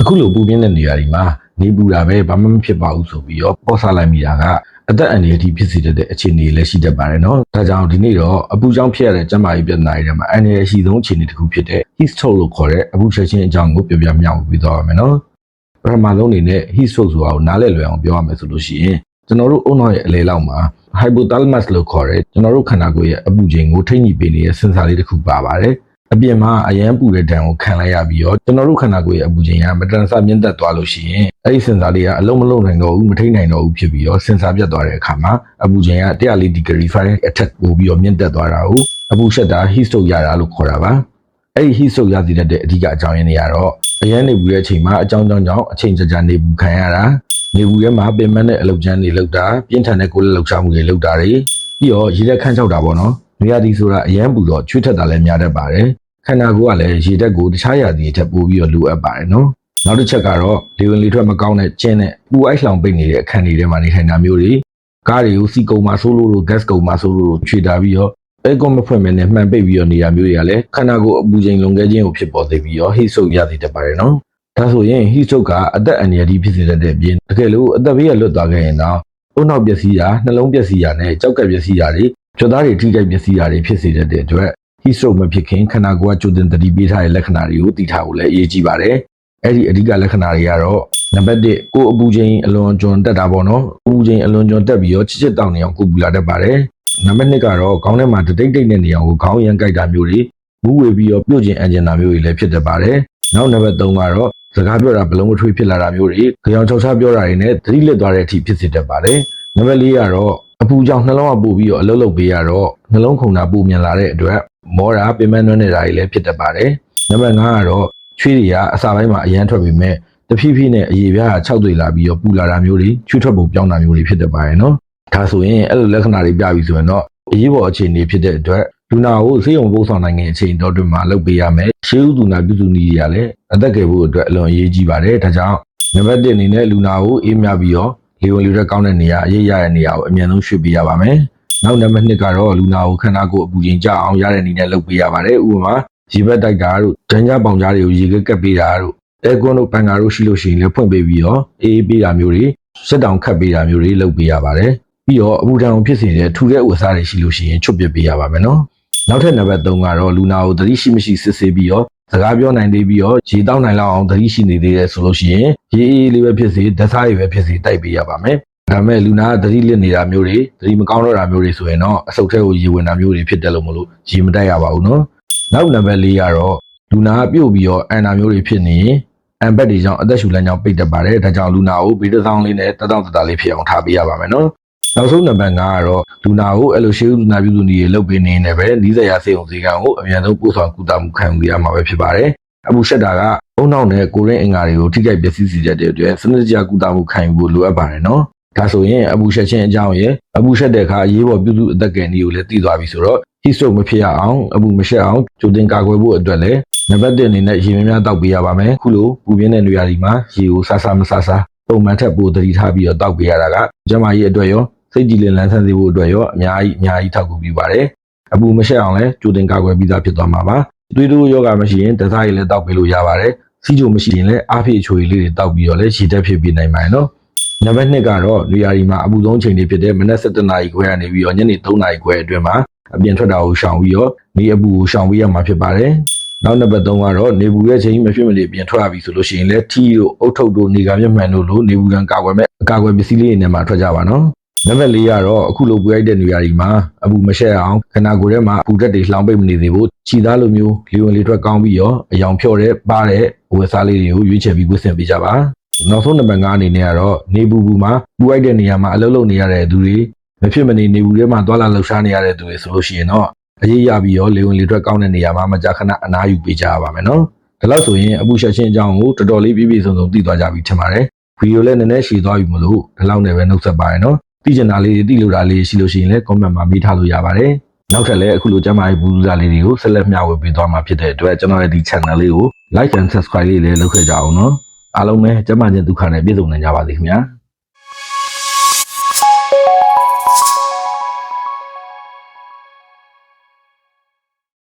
အခုလိုပူပြင်းတဲ့နေရာတွေမှာနေပူတာပဲဘာမှမဖြစ်ပါဘူးဆိုပြီးတော့ပေါ်ဆလာမိတာကအသက်အန္တရာယ်ထိဖြစ်စေတဲ့အခြေအနေလည်းရှိတတ်ပါတယ်နော်ဒါကြောင့်ဒီနေ့တော့အပူကြောင့်ဖြစ်ရတဲ့ကျန်းမာရေးပြဿနာတွေထဲမှာအန္တရာယ်ရှိဆုံးအခြေအနေတစ်ခုဖြစ်တဲ့ heat stroke လို့ခေါ်တဲ့အပူချက်ချင်းအကြောင်းကိုပြောပြမျှဝေပေးသွားပါမယ်နော်ပထမဆုံးအနေနဲ့ heat stroke ဆိုတာကိုနားလည်လွယ်အောင်ပြောရမယ်ဆိုလို့ရှိရင်ကျွန်တော်တို့အုံနောက်ရဲ့အလဲလောက်မှာ hypothalamus လို့ခေါ်တဲ့ကျွန်တော်တို့ခန္ဓာကိုယ်ရဲ့အပူချိန်ကိုထိန်းညှိပေးနေတဲ့စင်ဆာလေးတစ်ခုပါပါတယ်အပြင်မှာအရန်ပူတဲ့ဒဏ်ကိုခံလိုက်ရပြီးတော့ကျွန်တော်တို့ခန္ဓာကိုယ်ရဲ့အပူချိန်ကမတန်ဆမြင့်တက်သွားလို့ရှိရင်အဲ့ဒီစင်ဆာလေးကအလုံးမလုံးနိုင်တော့ဘူးမထိန်းနိုင်တော့ဘူးဖြစ်ပြီးတော့စင်ဆာပြတ်သွားတဲ့အခါမှာအပူချိန်က104 degree Fahrenheit အထက်ပို့ပြီးတော့မြင့်တက်သွားတာကိုအပူရှက်တာ heat stroke ရတာလို့ခေါ်တာပါအဲ့ဒီ heat stroke ရစေတဲ့အဓိကအကြောင်းရင်းတွေကတော့အရန်နေပူတဲ့အချိန်မှာအကြောင်းကြောင့်အချိန်ကြာနေပူခံရတာနေပူထဲမှာပင်မတဲ့အလုပ်ကျန်းတွေလုပ်တာပြင်းထန်တဲ့ကိုယ်လက်လှုပ်ရှားမှုတွေလုပ်တာတွေပြီးတော့ရေလက်ခန်းချောက်တာပေါ့နော်နေရာဒီဆိုတာအရန်ပူတော့ချွေးထက်တာလည်းများတတ်ပါတယ်ခန္ဓာကိုယ်ကလည်းရေဓာတ်ကိုတခြားရာသီထက်ပိုပြီးတော့လိုအပ်ပါတယ်နော်နောက်တစ်ချက်ကတော့လေဝင်လေထွက်မကောင်းတဲ့ကျင်းနဲ့ပူအိုက်လောင်ပိတ်နေတဲ့အခန်းတွေထဲမှာနေထိုင်တာမျိုးတွေကားတွေကိုစီကုံမှာဆိုးလို့ gas ကုံမှာဆိုးလို့ခြွေတာပြီးတော့အဲကွန်မဖွင့်မနဲ့မှန်ပိတ်ပြီးတော့နေတာမျိုးတွေကလည်းခန္ဓာကိုယ်အပူချိန်လွန်ကဲခြင်းကိုဖြစ်ပေါ်စေပြီးတော့ heat stroke ရစေတတ်ပါတယ်နော်ဒါဆိုရင် heat stroke ကအသက်အန္တရာယ်ကြီးဖြစ်စေတဲ့အပြင်တကယ်လို့အသက်ဘေးကလွတ်သွားခဲ့ရင်တော့အုံနောက်ပျက်စီးတာနှလုံးပျက်စီးတာနဲ့ကြောက်ကပျက်စီးတာတွေကြွသားတွေထိခိုက်ပျက်စီးတာတွေဖြစ်စေတဲ့အတွက်heat stroke မဖြစ်ခင်ခန္ဓာကိုယ်ကကြိုတင်သတိပေးထားတဲ့လက္ခဏာတွေကိုသိထားဖို့လည်းအရေးကြီးပါတယ်။အဲ့ဒီအဓိကလက္ခဏာတွေကတော့နံပါတ်1ကိုယ်အပူချိန်အလွန်ကျွံတက်တာပေါ့နော်။အပူချိန်အလွန်ကျွံတက်ပြီးတော့ချစ်တောင်းနေအောင်ကိုပူလာတတ်ပါတယ်။နံပါတ်2ကတော့ခေါင်းထဲမှာတိတ်တဲ့နေအောင်ကိုခေါင်းရမ်းကြိုက်တာမျိုးတွေမူးဝေပြီးတော့ပြုတ်ကျင်အန်ကျင်တာမျိုးတွေလည်းဖြစ်တတ်ပါတယ်။နောက်နံပါတ်3ကတော့စကားပြောတာဘလုံးမထွေးဖြစ်လာတာမျိုးတွေကြောင်ချောက်ချပြောတာတွေနဲ့သတိလစ်သွားတဲ့အထိဖြစ်စေတတ်ပါတယ်။နံပါတ်4ကတော့အပူကြောင့်နှလုံးကပို့ပြီးတော့အလုပ်လုပ်ပေးရတော့နှလုံးခုန်တာပိုမြန်လာတဲ့အတွက်မောတာပင်မနှွမ်းနေတာတွေလည်းဖြစ်တတ်ပါတယ်။နံပါတ်5ကတော့ချွေးတွေကအစာပိုင်းမှာအရန်ထွက်ပြီးမဲ့တဖြည်းဖြည်းနဲ့အရေပြားက6တွေ့လာပြီးတော့ပူလာတာမျိုးတွေချွေးထွက်ပုံပြောင်းတာမျိုးတွေဖြစ်တတ်ပါတယ်နော်။ဒါဆိုရင်အဲ့လိုလက္ခဏာတွေပြပြီးဆိုရင်တော့အရေးပေါ်အခြေအနေဖြစ်တဲ့အတွက်လူနာကိုဆေးရုံပို့ဆောင်နိုင်တဲ့အချိန်တော်တွင်မှာလုပ်ပေးရမယ်။ရှေးဥသူနာပြုစုနည်းတွေကလည်းအသက်ကယ်ဖို့အတွက်အလွန်အရေးကြီးပါတယ်။ဒါကြောင့်နံပါတ်1အနေနဲ့လူနာကိုအေးမြပြီးတော့လေဝင်လေထွက်ကောင်းတဲ့နေရာအရေးရတဲ့နေရာကိုအမြန်ဆုံးရွှေ့ပေးရပါမယ်။နောက်နံပါတ်2ကတော့လူနာကိုခန္ဓာကိုယ်အပူချိန်ကျအောင်ရတဲ့နည်းနဲ့လုပ်ပေးရပါတယ်။ဥပမာရေဘက်တိုက်တာတို့ဒဏ်ကြပေါင်ကြားတွေကိုရေကပ်ပေးတာတို့အဲကွန်းတို့ပန်ကာတို့ရှိလို့ရှိရင်လည်းဖွင့်ပေးပြီးတော့အေးပေးတာမျိုးတွေစက်တောင်ခတ်ပေးတာမျိုးတွေလုပ်ပေးရပါတယ်။ပြီးတော့အပူဒဏ်ကိုဖြစ်စေတဲ့ထူတဲ့ဥစ္စာတွေရှိလို့ရှိရင်ချွတ်ပစ်ပေးရပါမယ်နော်။နောက်ထပ်နံပါတ်3ကတော့လူနာကိုသတိရှိမရှိစစ်ဆေးပြီးတော့စကားပြောနိုင်သေးပြီးတော့ရေတောက်နိုင်လောက်အောင်သတိရှိနေသေးတယ်ဆိုလို့ရှိရင်ရေအေးလေးပဲဖြစ်စေဓာတ်စားတွေပဲဖြစ်စေတိုက်ပေးရပါမယ်။ဒါပေမဲ့လူနာကသတိလစ်နေတာမျိုးတွေသတိမကောင်းတော့တာမျိုးတွေဆိုရင်တော့အဆုတ်ထဲကိုရေဝင်တာမျိုးတွေဖြစ်တယ်လို့မလို့ရေမတိုက်ရပါဘူးနော်။နောက်နံပါတ်4ကတော့လူနာကပြုတ်ပြီးတော့အန်တာမျိုးတွေဖြစ်နေရင်အန်ဘက်တွေကြောင့်အသက်ရှူလမ်းကြောင်းပိတ်တတ်ပါတယ်။ဒါကြောင့်လူနာကိုဗီတာဆောင်လေးနဲ့တောက်လေးဖြစ်အောင်ထားပေးရပါမယ်နော်။နောက်ဆုံးနံပါတ်5ကတော့လူနာကိုအဲ့လိုရှေးဥနာပြုစုနည်းတွေလုပ်ပေးနေနေပဲနီးစပ်ရာဆေးရုံဆေးကန်းကိုအမြန်ဆုံးပို့ဆောင်ကူတာမှုခံယူရမှာပဲဖြစ်ပါတယ်။အပူရှက်တာကအုံနောက်နဲ့ကိုရင်းအင်္ဂါတွေကိုထိခိုက်ပျက်စီးစေတဲ့အတွက်စနစ်တကျကူတာမှုခံယူဖို့လိုအပ်ပါတယ်နော်။ဒါဆိုရင်အပူရှက်ခြင်းအကြောင်းရဲ့အပူရှက်တဲ့အခါအရေးပေါ်ပြုစုအသက်ကယ်နည်းကိုလည်းသိသွားပြီဆိုတော့ heat stroke မဖြစ်ရအောင်အပူမရှက်အောင်ကြိုတင်ကာကွယ်ဖို့အတွက်လည်းနံပါတ်1အနေနဲ့ရေများများတောက်ပေးရပါမယ်။ခုလိုပူပြင်းတဲ့နေရာဒီမှာရေကိုဆာဆာမဆာဆာပုံမှန်ထက်ပိုသတိထားပြီးတော့တောက်ပေးရတာကကျန်းမာရေးအတွက်ရောစိတ်ကြည်လင်လန်းဆန်းစေဖို့အတွက်ရောအများကြီးထောက်ကူပြုပါတယ်။အပူမရှက်အောင်လည်းကြိုတင်ကာကွယ်ပြီးသားဖြစ်သွားမှာပါ။သွေးတိုးယောဂမရှိရင်ဓာတ်စားရည်လည်းတောက်ပေးလို့ရပါတယ်။စီးချိုမရှိရင်လည်းအားဖြည့်ချိုရည်လေးတွေတောက်ပြီးတော့လည်းရေတက်ဖြစ်ပေးနိုင်ပါတယ်နော်။နံပါတ်2ကတော့နေရာဒီမှာအပူဆုံးချိန်တွေဖြစ်တဲ့မနက်7:00နာရီခွဲကနေပြီးတော့ညနေ3:00နာရီခွဲအတွင်းမှာအပြင်ထွက်တာကိုရှောင်ပြီးတော့နေအပူကိုရှောင်ပေးရမှာဖြစ်ပါတယ်။နောက်နံပါတ်3ကတော့နေပူရဲ့ချိန်မဖြစ်မနေပြင်ထွက်ရပြီဆိုလို့ရှိရင်လည်းထီတို့အုတ်ထုပ်တို့နေကမျက်မှန်တို့လိုနေပူကံကာကွယ်မဲ့အကာအကွယ်ပစ္စည်းလေးတွေနဲ့မှထွက်ကြပါနော်။နံပါတ်4ကတော့အခုလိုပူရိုက်တဲ့နေရာဒီမှာအပူမရှက်အောင်ခန္ဓာကိုယ်ထဲမှာအပူဓာတ်တွေလှောင်ပိတ်မနေသေးဘူးခြိသားလိုမျိုးလေဝင်လေထွက်ကောင်းပြီးတော့အယောင်ဖြော့တဲ့ပါတဲ့ဝက်စားလေးတွေကိုရွေးချယ်ပြီးဝတ်ဆင်ပေးကြပါနောက်ဆုံးနံပါတ်5အနေနဲ့ကတော့နေပူမှာပူရိုက်တဲ့နေရာမှာအလုပ်လုပ်နေရတဲ့သူတွေမဖြစ်မနေနေပူထဲမှာသွာလာလှုပ်ရှားနေရတဲ့သူတွေဆိုလို့ရှိရင်တော့အရေးရပြီးတော့လေဝင်လေထွက်ကောင်းတဲ့နေရာမှာမကြာခဏအနားယူပေးကြရပါမယ်နော်ဒါလို့ဆိုရင်အပူရှက်ခြင်းအကြောင်းကိုတော်တော်လေးပြည့်ပြည့်စုံစုံသိသွားကြပြီထင်ပါတယ်ဗီဒီယိုလည်းနည်းနည်းရှည်သွားပြီမလို့ဒီလောက်နဲ့ပဲနှုတ်ဆက်ပါရနော်သိချင်တာလေးသိလို့တာလေးရှိလို့ရှိရင်လည်း comment မှာပေးထားလို့ရပါတယ်နောက်ထပ်လည်းအခုလိုကျမ်းမာရေးဘူးစားလေးတွေကိုဆက်လက်မျှဝေပေးသွားမှာဖြစ်တဲ့အတွက်ကျွန်တော်ရဲ့ဒီ channel လေးကို like and subscribe လေးလည်းလုပ်ခဲ့ကြအောင်နော်အားလုံးပဲကျမ်းမာခြင်းဒုက္ခနဲ့ပြည့်စုံနိုင်ကြပါစေခင်ဗျာ